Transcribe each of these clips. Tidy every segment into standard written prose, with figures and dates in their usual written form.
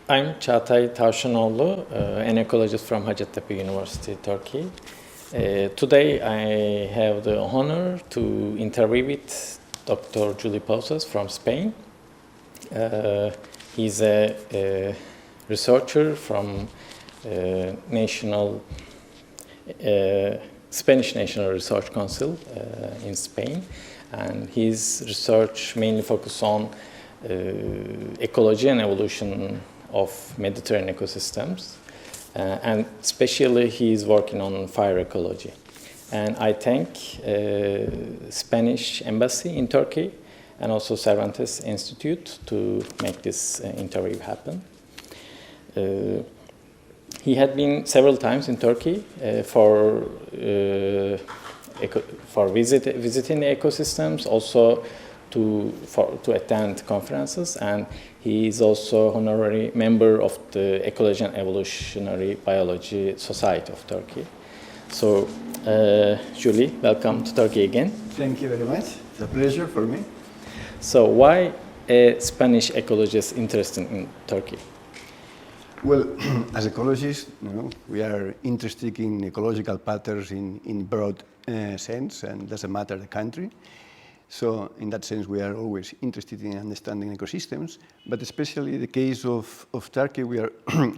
I'm Çağatay Tavşanoğlu, an ecologist from Hacettepe University, Turkey. Today I have the honor to interview with Dr. Juli Pausas from Spain. He's a researcher from National Spanish National Research Council in Spain, and his research mainly focuses on ecology and evolution of Mediterranean ecosystems, and especially he is working on fire ecology. And I thank Spanish Embassy in Turkey and also Cervantes Institute to make this interview happen. He had been several times in Turkey for visiting the ecosystems, also to attend conferences, and he is also honorary member of the Ecology and Evolutionary Biology Society of Turkey. So, Juli, welcome to Turkey again. Thank you very much. It's a pleasure for me. So, why a Spanish ecologist interested in Turkey? Well, as ecologists, we are interested in ecological patterns in broad sense, and doesn't matter the country. So in that sense, we are always interested in understanding ecosystems, but especially the case of Turkey,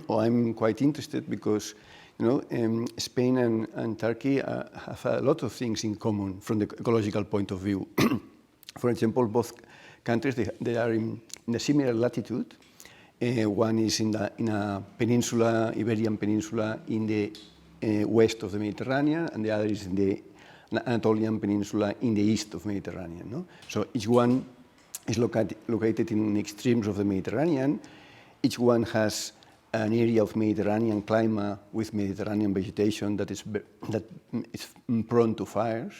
I'm quite interested because Spain and Turkey have a lot of things in common from the ecological point of view. For example, both countries, they are in a similar latitude. One is in a peninsula, Iberian Peninsula, in the west of the Mediterranean, and the other is in the Anatolian Peninsula in the east of Mediterranean. No? So each one is located in the extremes of the Mediterranean. Each one has an area of Mediterranean climate with Mediterranean vegetation that is prone to fires.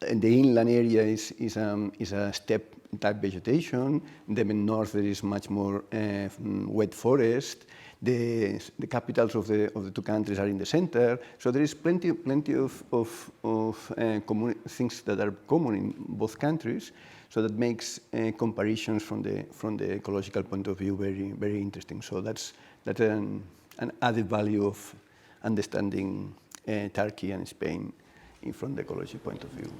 And the inland area is a steppe type vegetation. Then in north there is much more wet forest. The capitals of the two countries are in the center, so there is plenty of things that are common in both countries. So that makes comparisons from the ecological point of view very interesting. So that's an added value of understanding Turkey and Spain from the ecology point of view.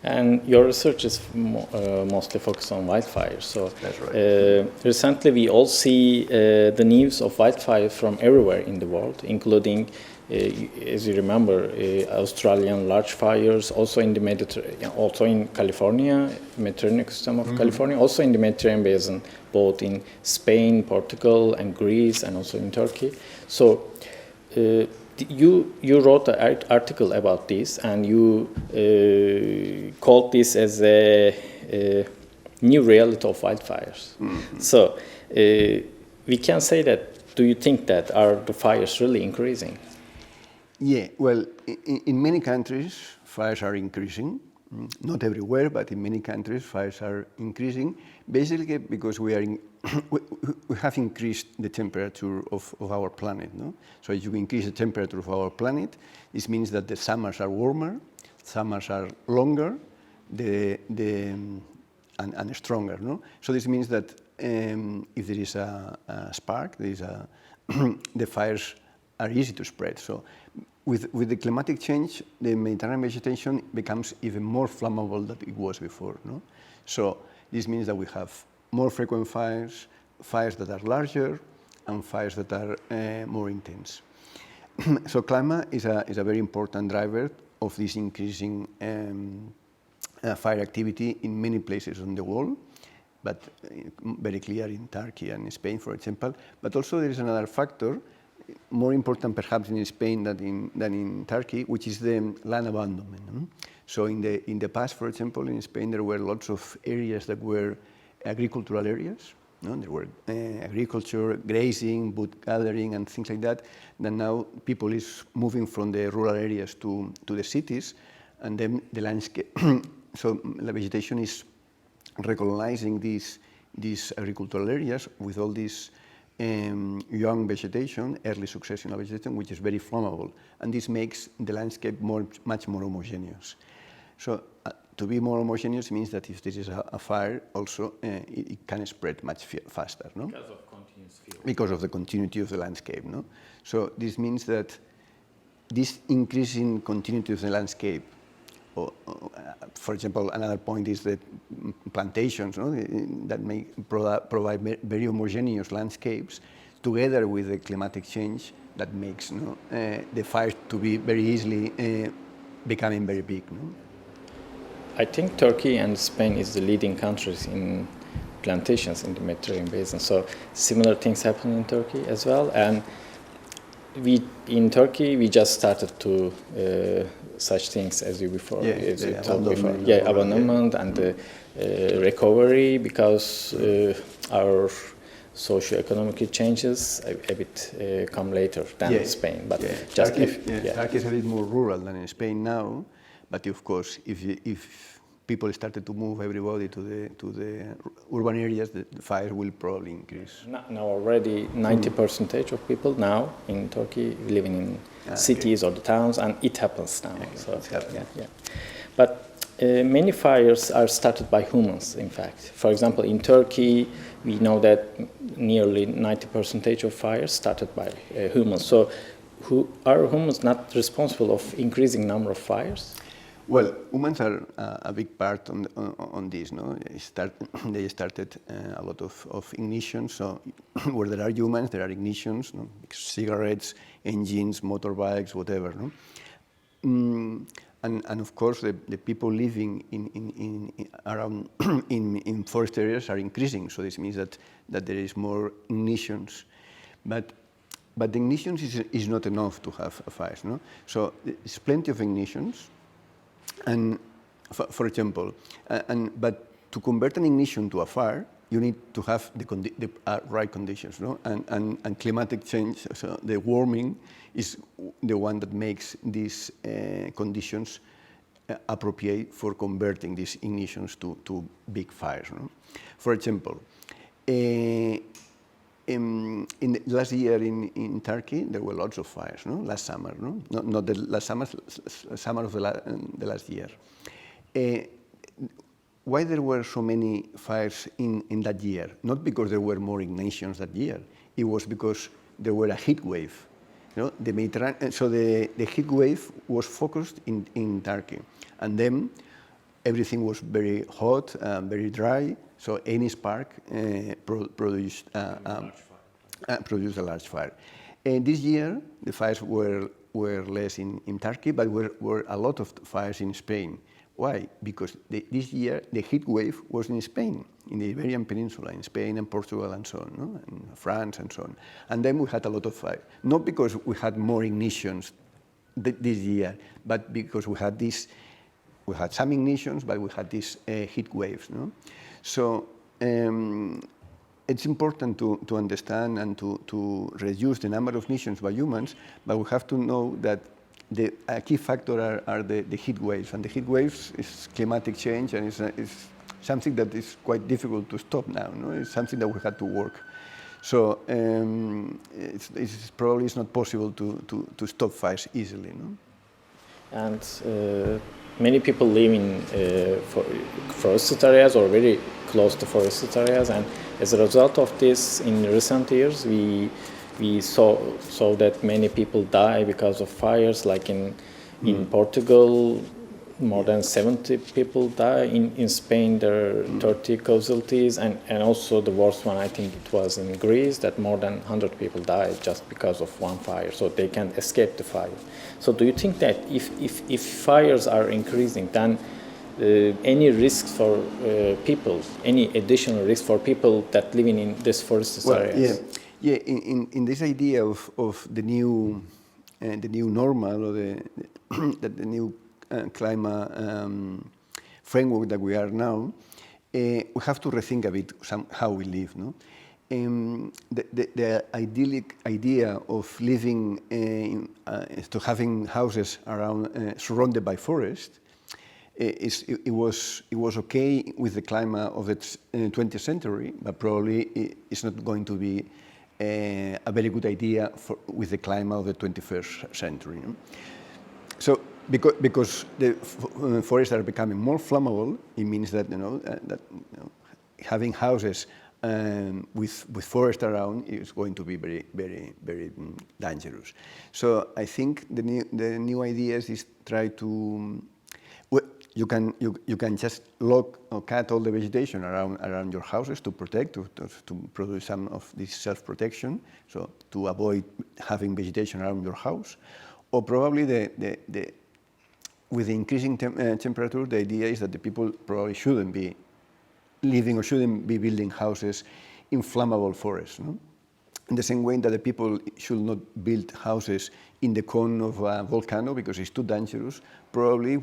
And your research is mostly focused on wildfires. So that's right. Recently we all see the news of wildfires from everywhere in the world, including, as you remember, Australian large fires, also in the Mediterranean, also in California, Mediterranean ecosystem of California, also in the Mediterranean basin, both in Spain, Portugal, and Greece, and also in Turkey. So you wrote an article about this, and you called this as a new reality of wildfires. Mm-hmm. So we can say that. Do you think that are the fires really increasing? Yeah. Well, in many countries, fires are increasing. Not everywhere, but in many countries, fires are increasing. Basically, because we have increased the temperature of our planet. No? So if you increase the temperature of our planet, this means that the summers are warmer, summers are longer, and stronger. No? So this means that if there is a spark, the fires are easy to spread. So with the climatic change, the Mediterranean vegetation becomes even more flammable than it was before. No? So this means that we have more frequent fires, fires that are larger, and fires that are more intense. So climate is a very important driver of this increasing fire activity in many places in the world, but very clear in Turkey and Spain, for example. But also there is another factor, more important perhaps in Spain than in Turkey, which is the land abandonment. No? So in the past, for example, in Spain, there were lots of areas that were agricultural areas. No? There were agriculture, grazing, wood gathering, and things like that. Then now people is moving from the rural areas to the cities, and then the landscape. So the vegetation is recolonizing these agricultural areas with all these young vegetation, early successional vegetation, which is very flammable, and this makes the landscape much more homogeneous. So to be more homogeneous means that if there is a fire, also it can spread much faster. No? Because of continuous because of the continuity of the landscape. No? So this means that this increasing continuity of the landscape, for example, another point is that plantations, no, that may provide very homogeneous landscapes, together with the climatic change that makes the fires to be very easily becoming very big. No? I think Turkey and Spain is the leading countries in plantations in the Mediterranean basin. So similar things happen in Turkey as well. And in Turkey we just started to such things as you talked before. Abandonment and the recovery, because our socio-economic changes a bit come later than Spain. But just Turkey is a bit more rural than in Spain now. But of course, if people started to move everybody to the urban areas, the fire will probably increase. Now already 90% of people now in Turkey living in cities or the towns, and it happens now. So it's happening. But many fires are started by humans, in fact. For example, in Turkey, we know that nearly 90% of fires started by humans. So are humans not responsible of increasing number of fires? Well, humans are a big part on this. No, they started a lot of ignitions. So where there are humans, there are ignitions. No? Cigarettes, engines, motorbikes, whatever. No? And of course, the people living around in forest areas are increasing. So this means that there is more ignitions, but the ignitions is not enough to have fires. No, so there's plenty of ignitions. And for example, but to convert an ignition to a fire, you need to have the right conditions, no? And climatic change, so the warming, is the one that makes these conditions appropriate for converting these ignitions to big fires. No? For example, in the last year in Turkey, there were lots of fires. No, last summer, no, not the last summer, summer of the last year. Why there were so many fires in that year? Not because there were more ignitions that year. It was because there were a heat wave. You know, the Mediterranean. So the heat wave was focused in Turkey, and then everything was very hot, very dry. So any spark produced a large fire. And this year, the fires were less in Turkey, but were a lot of fires in Spain. Why? Because this year, the heat wave was in Spain, in the Iberian Peninsula, in Spain and Portugal and so on, no? And France and so on. And then we had a lot of fire. Not because we had more ignitions this year, but because we had some ignitions, but we had these heat waves. No? So it's important to understand and to reduce the number of ignitions by humans, but we have to know that a key factor are the heat waves, and the heat waves is climatic change, and it's something that is quite difficult to stop now. No? It's something that we had to work. So it's probably not possible to stop fires easily. No? And many people live in forested areas or very close to forested areas, and as a result of this, in recent years, we saw that many people die because of fires. Like in Portugal, more than 70 people die. In Spain, there are 30 casualties, and also the worst one, I think it was in Greece, that more than 100 people died just because of one fire, so they can't escape the fire. So do you think that if fires are increasing, then any risks for people, any additional risk for people that living in these forested areas? Yeah. In this idea of the new normal, or the new climate framework that we are now, we have to rethink a bit how we live. No? The idyllic idea of living to having houses around surrounded by forest, it was okay with the climate of the 20th century, but probably it's not going to be a very good idea with the climate of the 21st century. No? So because the forests are becoming more flammable, it means that having houses with forest around, is going to be very, very, very dangerous. So I think the new ideas is try to you can just lock or cut all the vegetation around your houses to protect, to produce some of this self-protection, so to avoid having vegetation around your house. Or probably with the increasing temperature, the idea is that the people probably shouldn't be living or shouldn't be building houses in flammable forests. No? In the same way that the people should not build houses in the cone of a volcano because it's too dangerous, probably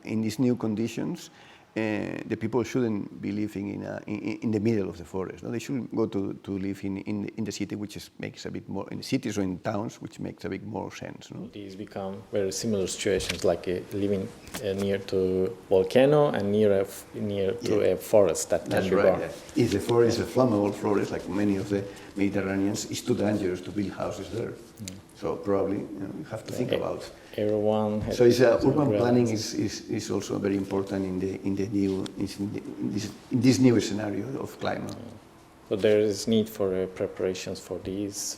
in these new conditions, the people shouldn't be living in the middle of the forest. No? They should go to live in the city, which makes a bit more, in cities or in towns, which makes a bit more sense. No? These become very similar situations, like living near to volcano and near to a forest that can be burned. Yeah. If the forest is a flammable forest, like many of the Mediterraneans, it's too dangerous to build houses there. So probably you have to think about. Everyone. So urban planning is also very important in this new scenario of climate. So there is need for preparations for these.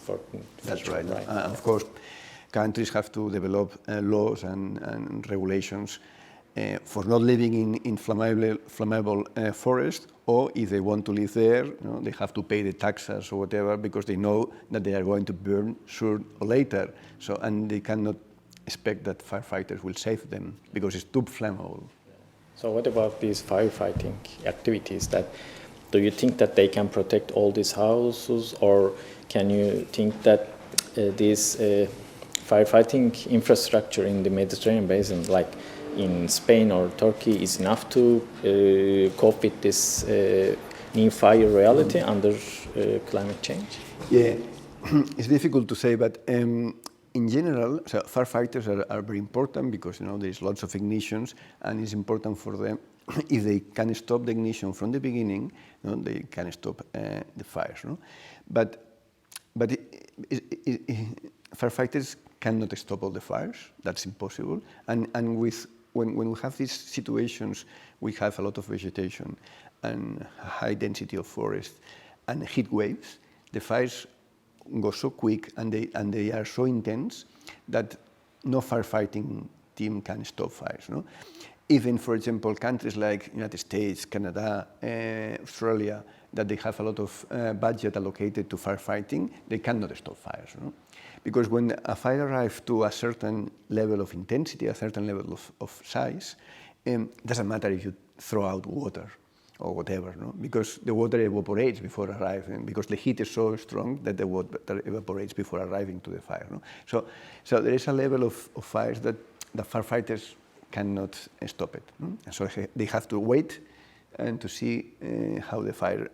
That's right. Of course, countries have to develop laws and regulations for not living in flammable forest, or if they want to live there, they have to pay the taxes or whatever because they know that they are going to burn sooner or later. So, and they cannot expect that firefighters will save them because it's too flammable. So what about these firefighting activities? Do you think that they can protect all these houses, or can you think that this firefighting infrastructure in the Mediterranean basin, like in Spain or Turkey, is enough to cope with this new fire reality under climate change? Yeah, it's difficult to say, but in general, so firefighters are very important because there's lots of ignitions, and it's important for them if they can stop the ignition from the beginning, they can stop the fires. No? But firefighters cannot stop all the fires. That's impossible. And when we have these situations, we have a lot of vegetation and high density of forest and heat waves. The fires go so quick and they are so intense that no firefighting team can stop fires. No? Even, for example, countries like United States, Canada, Australia, that they have a lot of budget allocated to firefighting, they cannot stop fires. No? Because when a fire arrives to a certain level of intensity, a certain level of size, it doesn't matter if you throw out water or whatever, no? Because the water evaporates before arriving, because the heat is so strong that the water evaporates before arriving to the fire. No? So there is a level of fires that the firefighters cannot stop it. No? And so they have to wait and to see how the fire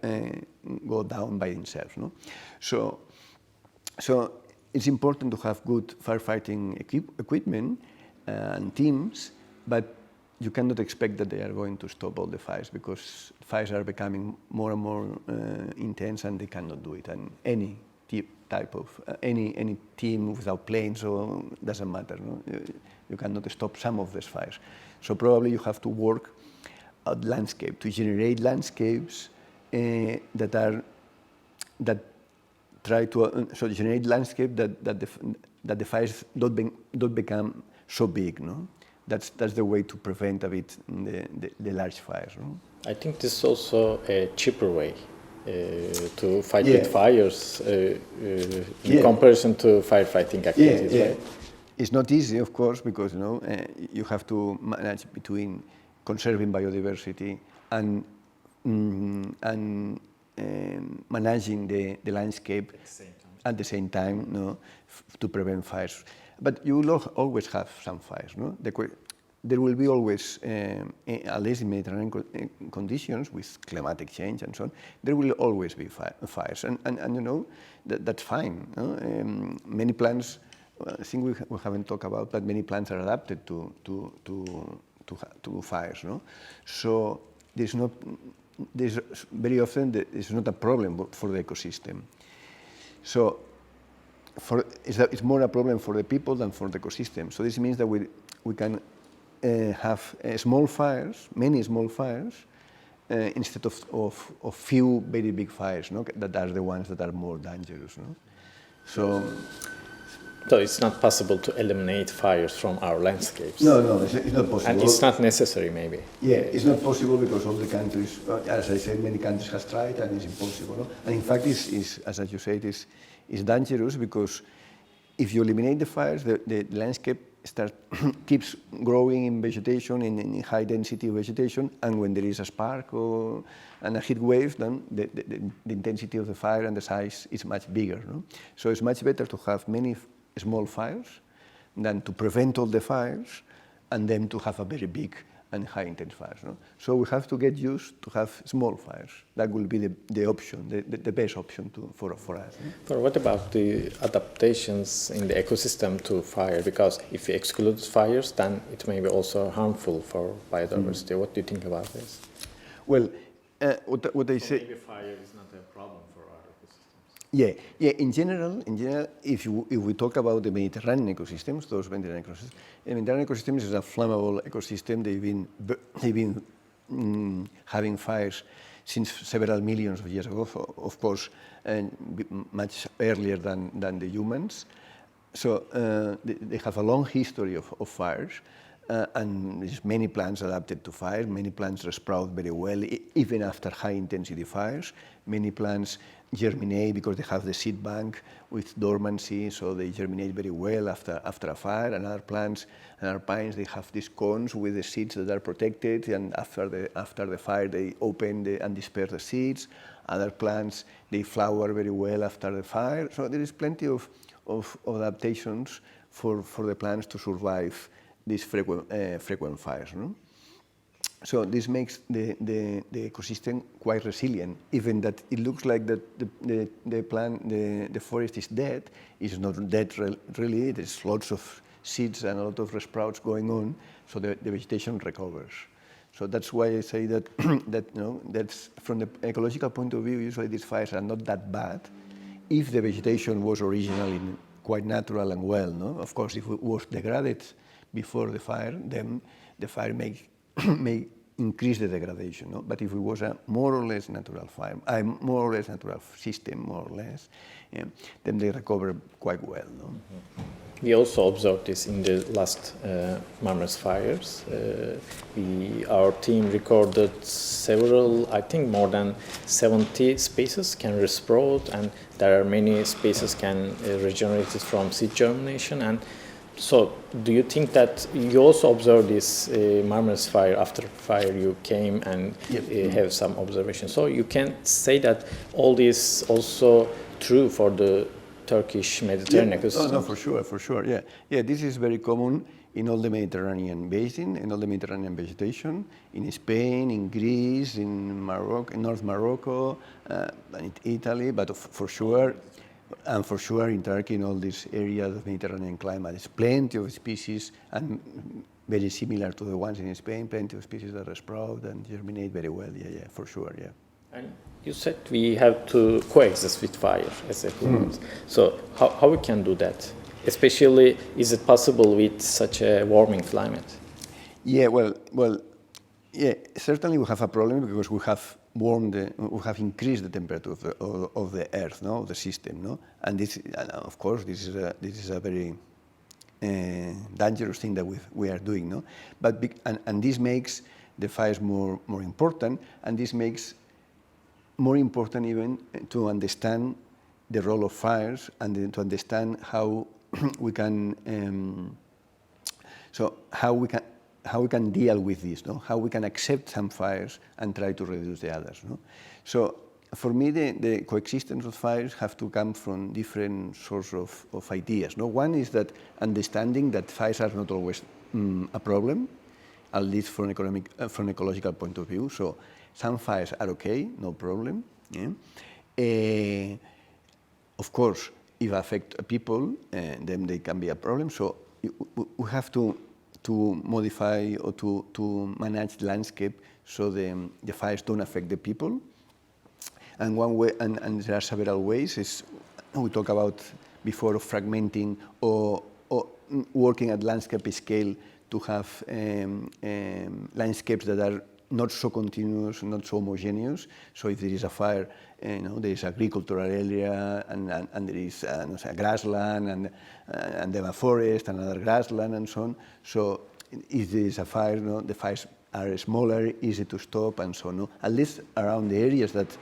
go down by themselves. No? So it's important to have good firefighting equipment and teams, but you cannot expect that they are going to stop all the fires because fires are becoming more and more intense and they cannot do it. And any type of, any team without planes or doesn't matter. No? You cannot stop some of these fires. So probably you have to work at landscape to generate landscapes that try to generate landscape that the fires don't become so big. No? That's the way to prevent a bit the large fires. No? I think this is also a cheaper way to fight with fires in comparison to firefighting activities. Right? It's not easy, of course, because you have to manage between conserving biodiversity and managing the landscape at the same time, to prevent fires. But you will always have some fires. No? There will be always, at least in Mediterranean conditions with climatic change and so on, there will always be fires. And that's fine. No? Many plants, I think we haven't talked about, but many plants are adapted to fires. No? So there's very often it's not a problem for the ecosystem. So it's more a problem for the people than for the ecosystem. So this means that we can have small fires, many small fires, instead of few very big fires, no? That are the ones that are more dangerous. No? So it's not possible to eliminate fires from our landscapes. No, it's not possible. And it's not necessary, maybe. Yeah, it's not possible because all the countries, as I said, many countries have tried and it's impossible. No? And in fact, as you said, is dangerous because if you eliminate the fires, the landscape keeps growing in vegetation, in high density vegetation, and when there is a spark and a heat wave, then the intensity of the fire and the size is much bigger. No? So it's much better to have many small fires than to prevent all the fires and then to have a very big and high intense fires. No? So we have to get used to have small fires. That will be the option, the best option for us. No? But what about the adaptations in the ecosystem to fire? Because if you exclude fires, then it may be also harmful for biodiversity. What do you think about this? Well, what I say... Maybe fire is not a problem for our ecosystems. Yeah. In general, if we talk about the Mediterranean ecosystems, the Mediterranean ecosystem is a flammable ecosystem. They've been having fires since several millions of years ago, of course, much earlier than the humans. So they have a long history of fires. And there's many plants adapted to fire. Many plants sprout very well, even after high-intensity fires. Many plants germinate because they have the seed bank with dormancy, so they germinate very well after a fire. And other plants, and other pines, they have these cones with the seeds that are protected, and after the fire, they open and disperse the seeds. Other plants, they flower very well after the fire. So there is plenty of adaptations for the plants to survive these frequent fires. No? So this makes the ecosystem quite resilient. Even that it looks like that the forest is dead, it's not dead really. There's lots of seeds and a lot of sprouts going on, so the vegetation recovers. So that's why I say that that's from the ecological point of view. Usually these fires are not that bad, if the vegetation was originally quite natural and well. No, of course, if it was degraded before the fire, then the fire may increase the degradation. No? But if it was a more or less natural fire, more or less natural system, more or less, then they recover quite well. No? Mm-hmm. We also observed this in the last Marmaris fires. Our team recorded several, I think more than 70 species can resprout, and there are many species can regenerate from seed germination. And so, do you think that you also observed this Marmaris fire after fire you came and have some observation? So you can say that all this also true for the Turkish Mediterranean ecosystem? No, for sure. Yeah. This is very common in all the Mediterranean basin, in all the Mediterranean vegetation, in Spain, in Greece, in Morocco, in North Morocco, in Italy, but for sure. And for sure in Turkey, in all these areas of Mediterranean climate, there's plenty of species, and very similar to the ones in Spain, plenty of species that sprout and germinate very well, for sure. And you said we have to coexist with fire as a humans. So how we can do that? Especially, is it possible with such a warming climate? Yeah, certainly we have a problem because we have increased the temperature of the Earth, no, of the system, no, and of course this is a very dangerous thing that we are doing, no, but and this makes the fires more important, and this makes more important even to understand the role of fires and to understand how we can how we can deal with this, no? How we can accept some fires and try to reduce the others. No? So for me, the coexistence of fires have to come from different sorts of ideas. No? One is that understanding that fires are not always a problem, at least from ecological point of view. So some fires are okay, no problem. Yeah? Of course, if they affect people, then they can be a problem. So we have to modify or to manage the landscape so the fires don't affect the people. And one way, and there are several ways, we talked about before of fragmenting or working at landscape scale to have landscapes that are not so continuous, not so homogeneous. So if there is a fire, there is agricultural area, and there is a grassland, and there are forest, another grassland, and so on. So if there is a fire, the fires are smaller, easy to stop, and so on. At least around the areas that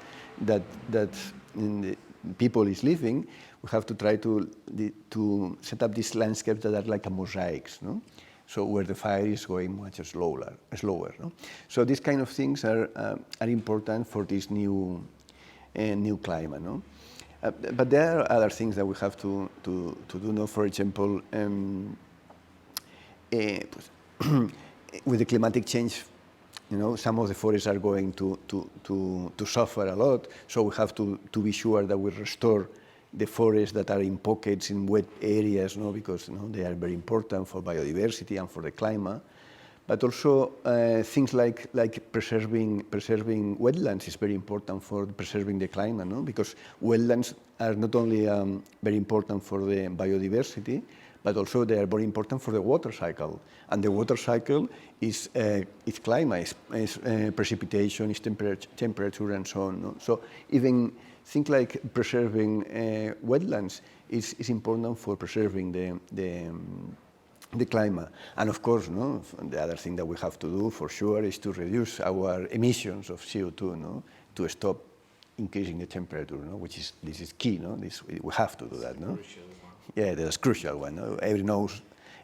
in the people is living, we have to try to set up these landscapes that are like a mosaics, no? So where the fire is going much slower. No? So these kind of things are important for this new climate. No? But there are other things that we have to do. No? For example, with the climatic change, some of the forests are going to suffer a lot. So we have to be sure that we restore the forests that are in pockets in wet areas, because they are very important for biodiversity and for the climate. But also things like preserving wetlands is very important for preserving the climate, because wetlands are not only very important for the biodiversity, but also they are very important for the water cycle. And the water cycle is climate, is precipitation, is temperature, and so on. So even things like preserving wetlands is important for preserving the climate. And of course, the other thing that we have to do for sure is to reduce our emissions of CO2, to stop increasing the temperature, this is key, we have to do that. Yeah, that's crucial one.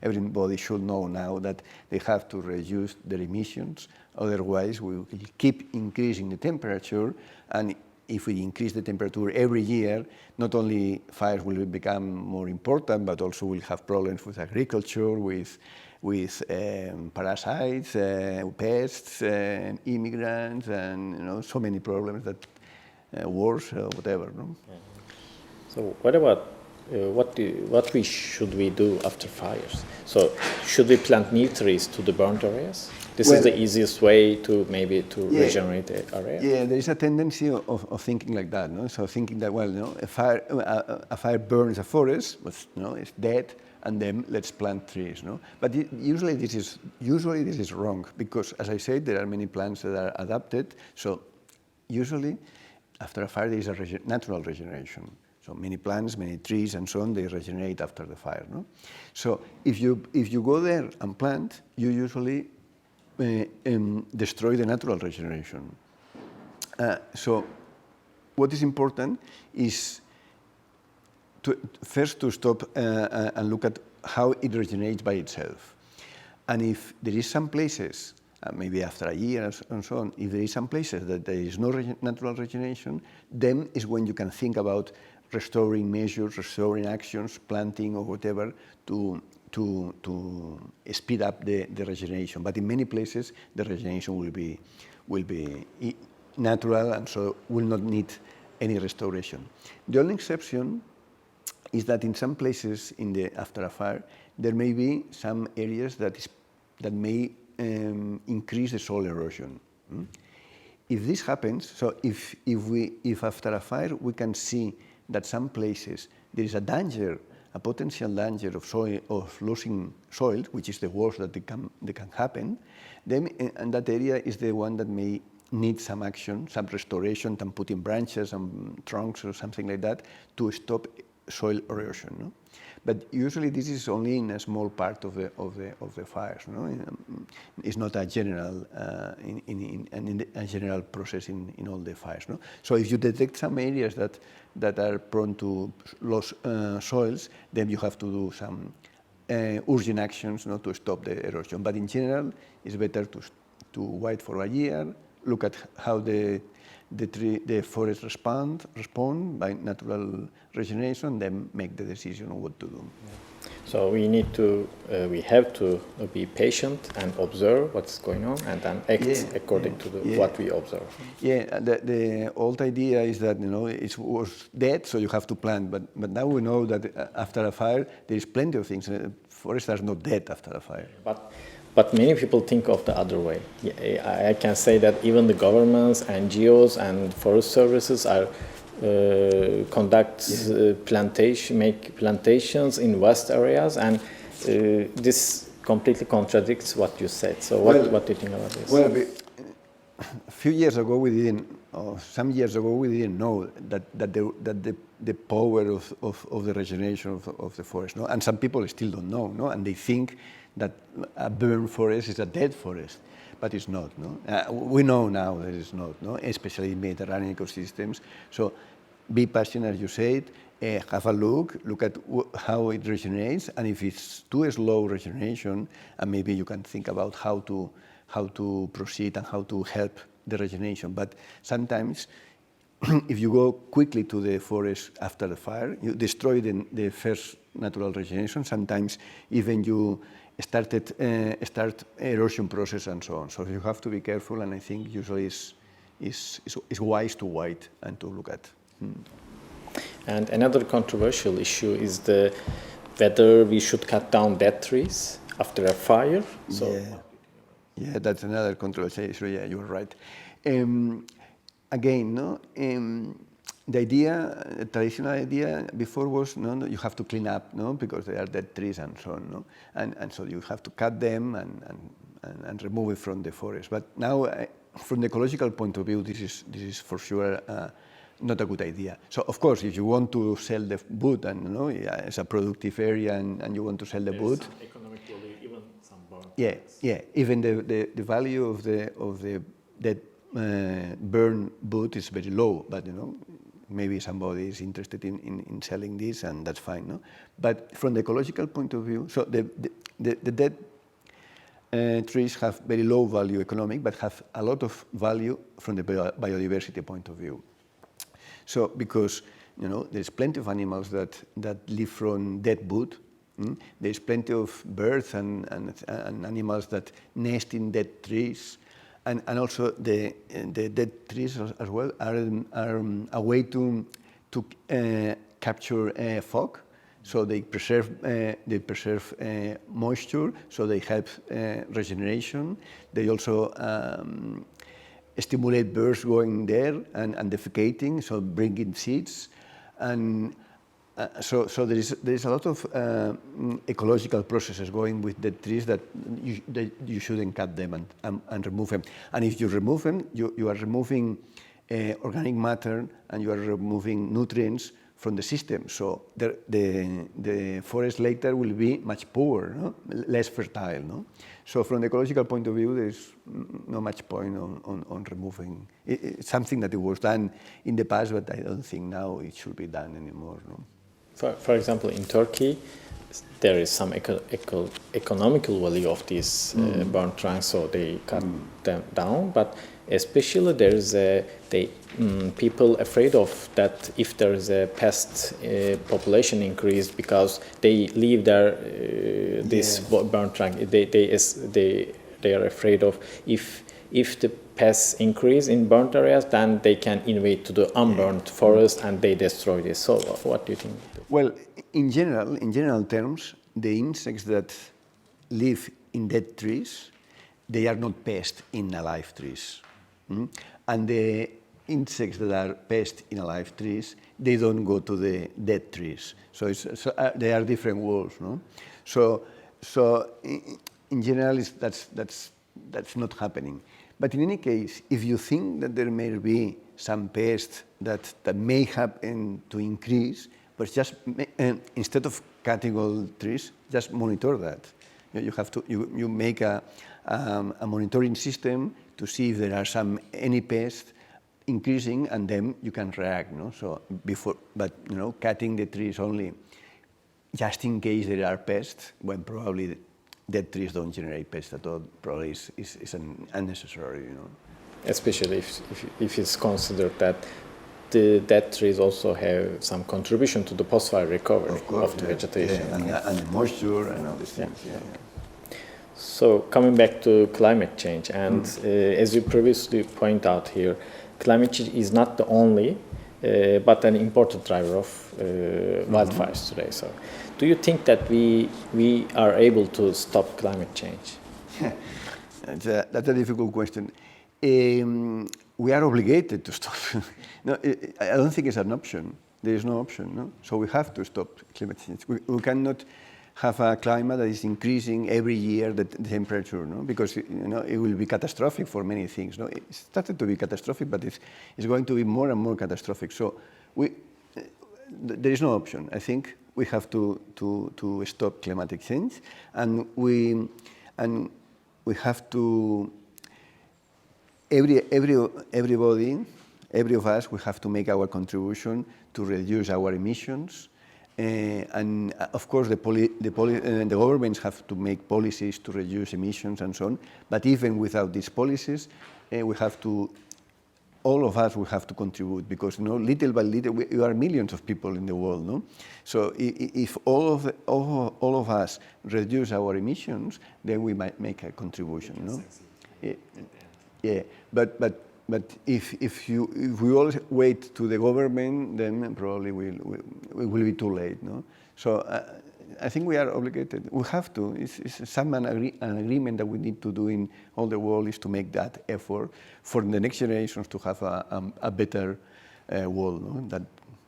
Everybody should know now that they have to reduce their emissions, otherwise we will keep increasing the temperature, and if we increase the temperature every year, not only fires will become more important, but also we'll have problems with agriculture, with parasites, pests, immigrants, and so many problems that wars, whatever. No? So what about what should we do after fires? So should we plant new trees to the burnt areas? This is the easiest way to regenerate the area. Yeah, there is a tendency of thinking like that. So thinking that a fire burns a forest, but it's dead, and then let's plant trees. But usually this is wrong, because as I said, there are many plants that are adapted. So usually after a fire there is a natural regeneration. So many plants, many trees, and so on, they regenerate after the fire. So if you go there and plant, you usually destroy the natural regeneration. So what is important is first to stop and look at how it regenerates by itself. And if there is some places, maybe after a year and so on, if there is some places that there is no natural regeneration, then is when you can think about restoring measures, restoring actions, planting or whatever to speed up the regeneration. But in many places, the regeneration will be natural, and so will not need any restoration. The only exception is that in some places after a fire, there may be some areas that may increase the soil erosion. If this happens, so if after a fire we can see that some places there is a potential danger of losing soil, which is the worst that can happen, then and that area is the one that may need some action, some restoration, some putting branches and trunks or something like that to stop soil erosion. But usually this is only in a small part of the fires. It's not a general a general process in all the fires. So if you detect some areas that are prone to lose soils, then you have to do some urgent actions to stop the erosion. But in general, it's better to wait for a year, look at how the forest respond by natural regeneration, then make the decision on what to do. So we have to be patient and observe what's going on, and then act according to what we observe. Yeah, the old idea is that it was dead, so you have to plant. But now we know that after a fire, there is plenty of things. Forests are not dead after a fire. But many people think of the other way. I can say that even the governments, NGOs, and forest services are make plantations in vast areas, and this completely contradicts what you said. So what do you think about this? Well, a few years ago we didn't, or some years ago we didn't know that the power of the regeneration of the forest, no? And some people still don't know, no? And they think that a burned forest is a dead forest, but it's not, no? We know now that it's not, no? Especially in Mediterranean ecosystems. So be patient, as you said, have a look at how it regenerates, and if it's too slow regeneration, and maybe you can think about how to proceed and how to help the regeneration. But sometimes, if you go quickly to the forest after the fire, you destroy the first natural regeneration. Sometimes even you start erosion process and so on. So you have to be careful, and I think usually it's wise to wait and to look at. And another controversial issue is whether we should cut down dead trees after a fire. So yeah, that's another controversial issue. Yeah, you're right. Again, no. The idea, the traditional idea before was, no, you have to clean up, no, because they are dead trees and so on, no, and so you have to cut them and remove it from the forest. But now, from the ecological point of view, this is for sure not a good idea. So of course, if you want to sell the wood, and you know, it's a productive area, and you want to sell the wood, economically, even some burnt. Yeah. Even the value of the dead burn wood is very low, but you know, maybe somebody is interested in selling this, and that's fine, no? But from the ecological point of view, so the dead trees have very low value economic, but have a lot of value from the biodiversity point of view. So because, you know, there's plenty of animals that live from dead wood. There's plenty of birds and animals that nest in dead trees. And also the dead trees as well are a way to capture fog. So they preserve moisture, so they help regeneration. They also stimulate birds going there and defecating, so bringing seeds. And so there is a lot of ecological processes going with the trees that you shouldn't cut them and remove them. And if you remove them, you are removing organic matter, and you are removing nutrients from the system. So the forest later will be much poorer, no? Less fertile. No? So from the ecological point of view, there's not much point on removing. It's something that it was done in the past, but I don't think now it should be done anymore. No? For example, in Turkey, there is some economical value of these burnt trunks, so they cut them down. But especially there is people afraid of that if there is a pest population increase, because they leave their this burnt trunk. They are afraid of if the pests increase in burnt areas, then they can invade to the unburnt forest and they destroy this. So what do you think? Well, in general terms, the insects that live in dead trees, they are not pests in alive trees. And the insects that are pests in alive trees, they don't go to the dead trees. So they are different worlds, no? So in general, that's not happening. But in any case, if you think that there may be some pests that may happen to increase, but just instead of cutting all trees, just monitor that. You have to you make a monitoring system to see if there are any pests increasing, and then you can react. No? So but you know, cutting the trees only just in case there are pests, when probably dead trees don't generate pests at all, probably is unnecessary. You know, especially if it's considered that the dead trees also have some contribution to the post-fire recovery of the vegetation. Yeah, and the moisture and all these things. Yeah. So coming back to climate change, and as you previously point out here, climate change is not the only, but an important driver of wildfires today. So do you think that we are able to stop climate change? That's a difficult question. We are obligated to stop. No, I don't think it's an option. There is no option. No? So we have to stop climate change. We cannot have a climate that is increasing every year the temperature, no? Because it will be catastrophic for many things. No? It started to be catastrophic, but it's going to be more and more catastrophic. So there is no option. I think we have to stop climatic change, and we have to everybody, every of us, we have to make our contribution to reduce our emissions. And of course, the governments have to make policies to reduce emissions and so on. But even without these policies, all of us will have to contribute, because little by little, we are millions of people in the world. No? So if all of us reduce our emissions, then we might make a contribution. No? Yeah, but if we all wait to the government, then probably it will be too late. No? So I think we are obligated. We have to. It's an agreement that we need to do in all the world, is to make that effort for the next generations to have a better world. No? That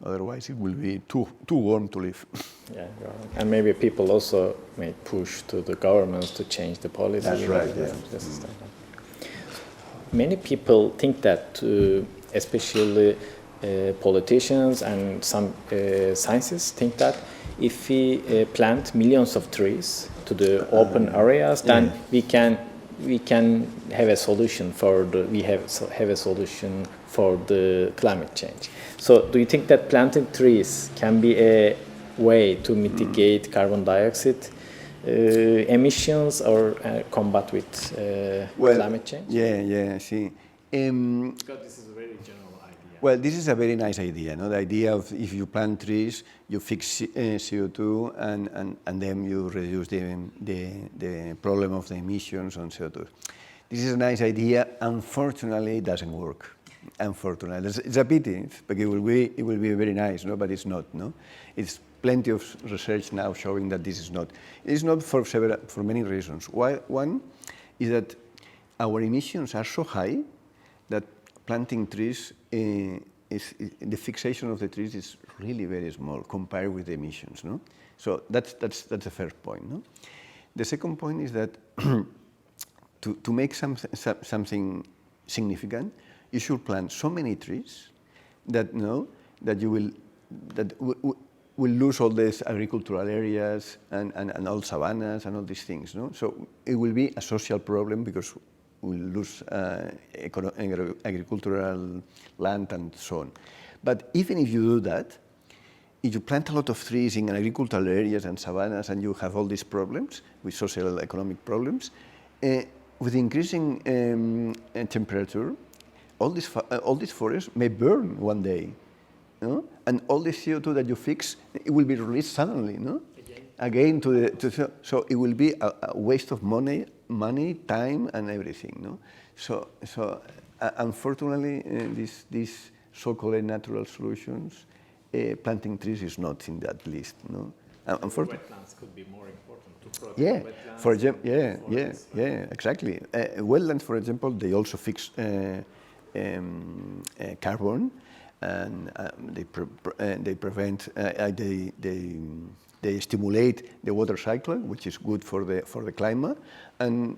otherwise it will be too warm to live. Yeah, and maybe people also may push to the governments to change the policy. That's right. Yeah. Many people think that, especially politicians and some scientists think that if we plant millions of trees to the open areas, then we can have a solution for have a solution for the climate change. So, do you think that planting trees can be a way to mitigate carbon dioxide emissions or combat with climate change? Yeah. See, because this is a very general idea. Well, this is a very nice idea. No? The idea of if you plant trees, you fix CO2, and then you reduce the problem of the emissions on CO2. This is a nice idea. Unfortunately, it doesn't work. Unfortunately, it's a pity, because it will be very nice, no? But it's not. No, it's plenty of research now showing that this is not. It is not for many reasons. One is that our emissions are so high that planting trees, the fixation of the trees is really very small compared with the emissions. No, so that's the first point. No, the second point is that to make something significant, you should plant so many trees that you will lose all these agricultural areas and all savannas and all these things. No? So it will be a social problem, because we'll lose agricultural land and so on. But even if you do that, if you plant a lot of trees in agricultural areas and savannas, and you have all these problems with social economic problems, with increasing temperature, all these forests may burn one day. No? And all the CO2 that you fix, it will be released suddenly, no? Again so it will be a waste of money, time, and everything, no? So unfortunately, these so-called natural solutions, planting trees is not in that list, no? Wetlands could be more important to protect. Yeah, wetlands. for example, yeah, exactly. Wetlands, for example, they also fix carbon. And they prevent, they stimulate the water cycle, which is good for the climate, and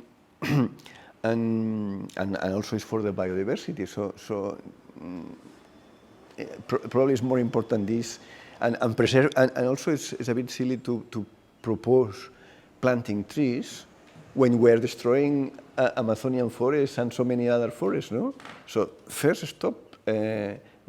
also is for the biodiversity. So probably it's more important this and preserve, and also it's a bit silly to propose planting trees when we're destroying Amazonian forests and so many other forests. No, so first stop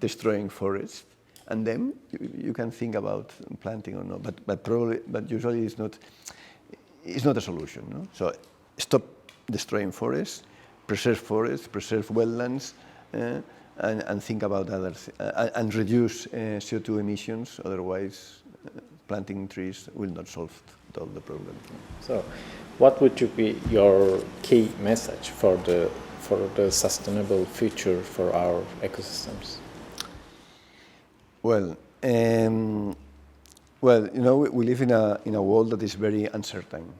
destroying forests, and then you can think about planting or not. But usually it's not a solution. No? So stop destroying forests, preserve wetlands, and think about others, and reduce CO2 emissions. Otherwise, planting trees will not solve all the problem. So, what would be your key message for the sustainable future for our ecosystems? Well, we live in a world that is very uncertain.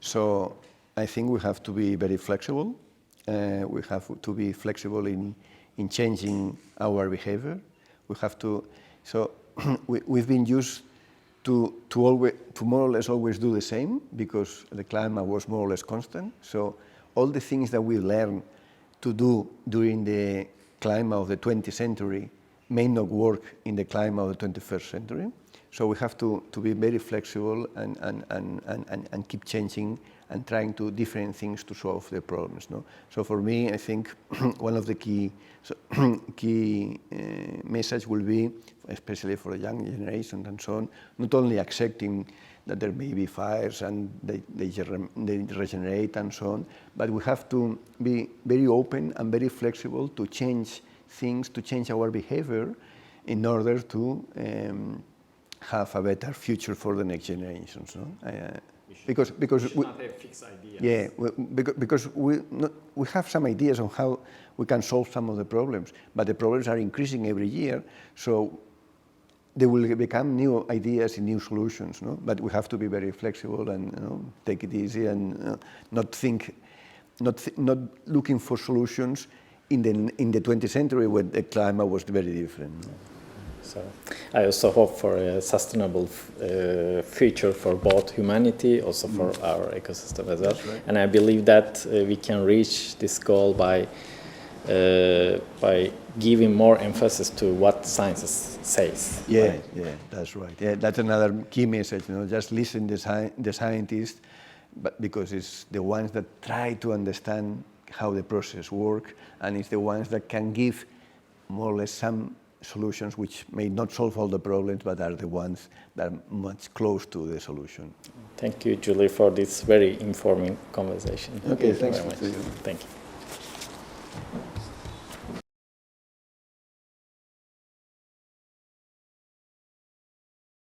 So I think we have to be very flexible. We have to be flexible in changing our behavior. We have to. So we've been used to more or less always do the same because the climate was more or less constant. So all the things that we learned to do during the climate of the 20th century may not work in the climate of the 21st century. So we have to be very flexible and keep changing and trying to different things to solve the problems. No? So for me, I think one of the key message will be, especially for the young generation and so on, not only accepting that there may be fires and they regenerate and so on, but we have to be very open and very flexible to change things, to change our behavior in order to have a better future for the next generations. No? Because we should not have fixed ideas. Yeah, because we have some ideas on how we can solve some of the problems, but the problems are increasing every year, so there will become new ideas and new solutions. No? But we have to be very flexible and take it easy and not looking for solutions in the 20th century when the climate was very different. No? So I also hope for a sustainable future for both humanity, also for our ecosystem as well. Right. And I believe that we can reach this goal by giving more emphasis to what science says. Yeah, right? Yeah, that's right. Yeah, that's another key message. Just listen to the scientists, but because it's the ones that try to understand how the process works, and it's the ones that can give more or less some solutions which may not solve all the problems, but are the ones that are much close to the solution. Thank you, Juli, for this very informing conversation. Okay, thanks very much. To you. Thank you.